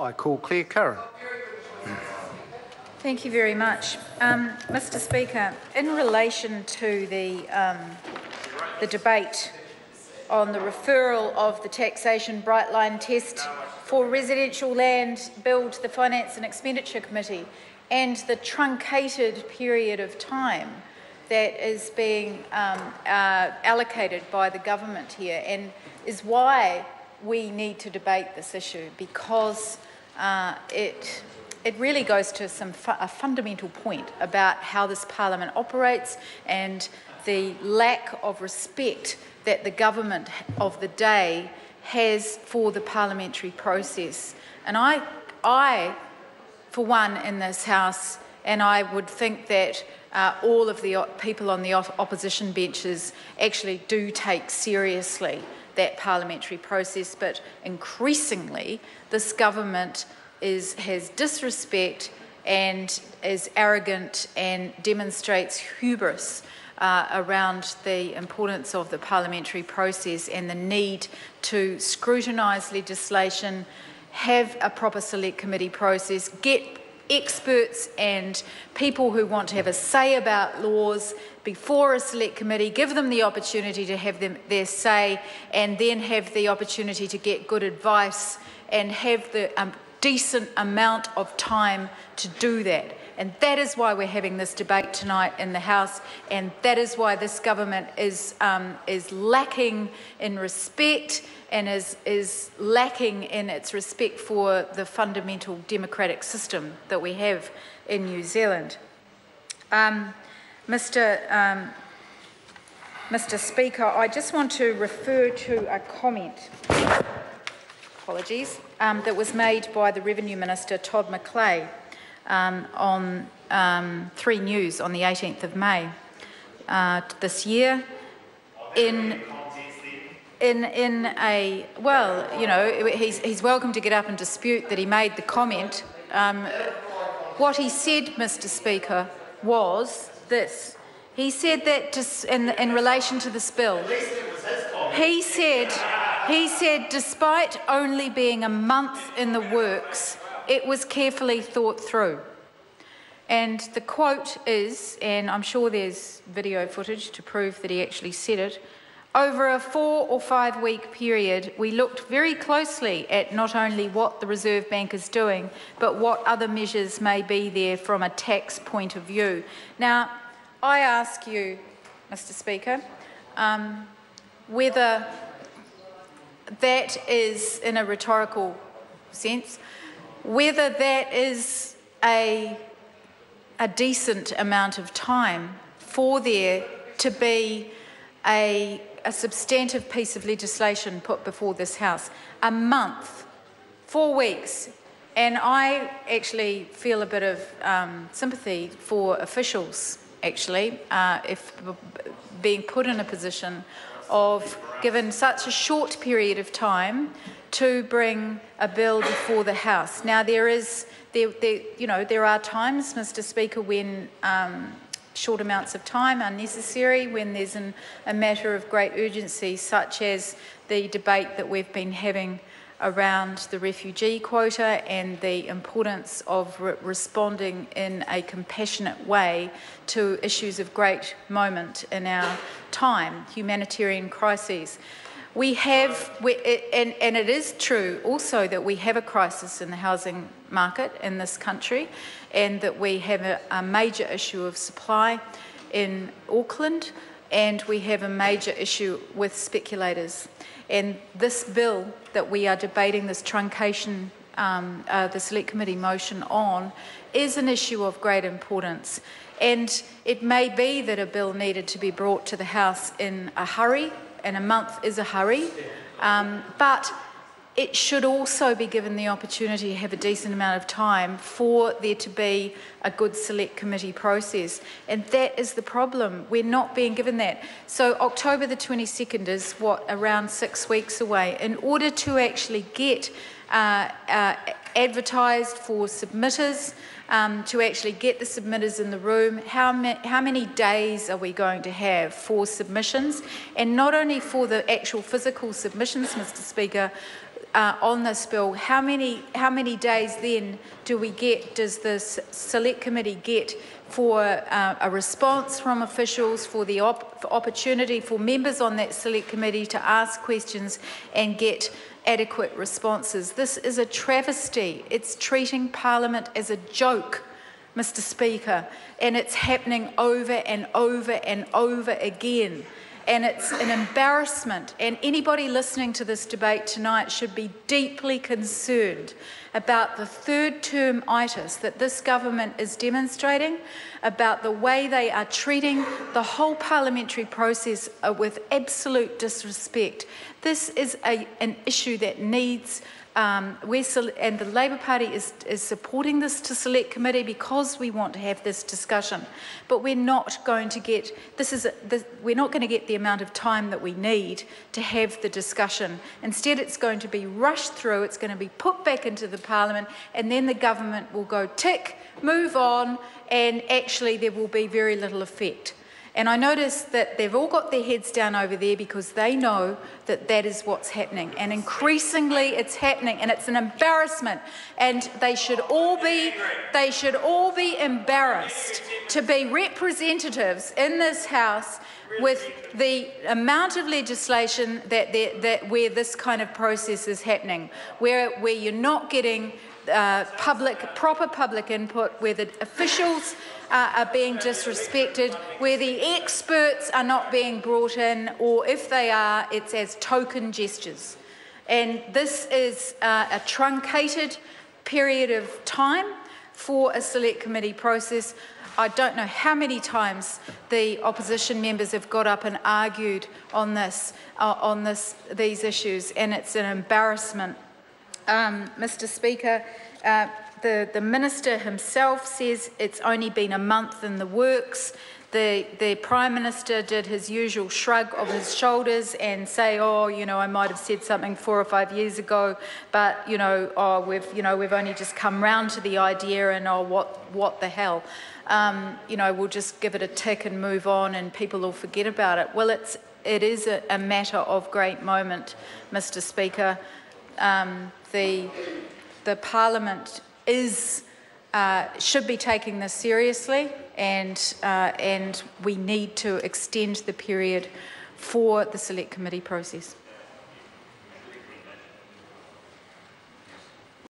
I call Claire Curran. Thank you very much. Mr Speaker, in relation to the debate on the referral of the taxation bright line test for residential land bill to the Finance and Expenditure Committee and the truncated period of time that is being allocated by the government here, and is why we need to debate this issue, because it really goes to a fundamental point about how this parliament operates and the lack of respect that the government of the day has for the parliamentary process. And I, for one, in this House, and I would think that all of the people on the opposition benches actually do take seriously that parliamentary process, but increasingly this government has disrespect and is arrogant and demonstrates hubris around the importance of the parliamentary process and the need to scrutinise legislation, have a proper select committee process, get experts and people who want to have a say about laws before a select committee, give them the opportunity to have their say, and then have the opportunity to get good advice and have the decent amount of time to do that. And that is why we're having this debate tonight in the House, and that is why this government is lacking in respect and is lacking in its respect for the fundamental democratic system that we have in New Zealand. Mr Speaker, I just want to refer to a comment, apologies, that was made by the Revenue Minister, Todd McClay, on 3 News on the 18th of May this year in a, well, you know, he's welcome to get up and dispute that he made the comment. What he said, Mr Speaker, was this. He said that just in relation to this bill, he said despite only being a month in the works, it was carefully thought through. And the quote is, and I'm sure there's video footage to prove that he actually said it, over a 4 or 5 week period, we looked very closely at not only what the Reserve Bank is doing, but what other measures may be there from a tax point of view. Now, I ask you, Mr Speaker, whether that is, in a rhetorical sense, whether that is a decent amount of time for there to be a substantive piece of legislation put before this House. A month, 4 weeks. And I actually feel a bit of sympathy for officials, actually, if being put in a position of, given such a short period of time, to bring a bill before the House. Now, there are times, Mr Speaker, when short amounts of time are necessary, when there's a matter of great urgency, such as the debate that we've been having around the refugee quota and the importance of responding in a compassionate way to issues of great moment in our time, humanitarian crises. We have, and it is true also that we have a crisis in the housing market in this country, and that we have a major issue of supply in Auckland, and we have a major issue with speculators. And this bill that we are debating, this truncation, the Select Committee motion on, is an issue of great importance. And it may be that a bill needed to be brought to the House in a hurry, and a month is a hurry, but it should also be given the opportunity to have a decent amount of time for there to be a good select committee process. And that is the problem. We're not being given that. So October the 22nd is, what, around 6 weeks away. In order to actually get advertised for submitters, to actually get the submitters in the room, how many days are we going to have for submissions? And not only for the actual physical submissions, Mr Speaker, on this bill, how many days then does the Select Committee get for a response from officials, for the opportunity for members on that Select Committee to ask questions and get adequate responses? This is a travesty. It's treating Parliament as a joke, Mr. Speaker, and it's happening over and over and over again. And it's an embarrassment, and anybody listening to this debate tonight should be deeply concerned about the third-term itis that this government is demonstrating, about the way they are treating the whole parliamentary process with absolute disrespect. This is an issue that needs and the Labour Party is supporting this to Select Committee because we want to have this discussion. But we're not going to get we're not going to get the amount of time that we need to have the discussion. Instead, it's going to be rushed through. It's going to be put back into the Parliament, and then the government will go tick, move on, and actually there will be very little effect. And I notice that they've all got their heads down over there because they know that that is what's happening. And increasingly it's happening, and it's an embarrassment. And they should all be embarrassed to be representatives in this House with the amount of legislation where this kind of process is happening, where you're not getting proper public input, where the officials are being disrespected, where the experts are not being brought in, or if they are, it's as token gestures. And this is a truncated period of time for a Select Committee process. I don't know how many times the opposition members have got up and argued on these issues, and it's an embarrassment. Mr. Speaker, the Minister himself says it's only been a month in the works. The Prime Minister did his usual shrug of his shoulders and say, oh, I might have said something 4 or 5 years ago, but, we've only just come round to the idea, and what the hell? We'll just give it a tick and move on, and people will forget about it. Well, it is a matter of great moment, Mr. Speaker. The Parliament should be taking this seriously, and we need to extend the period for the Select Committee process.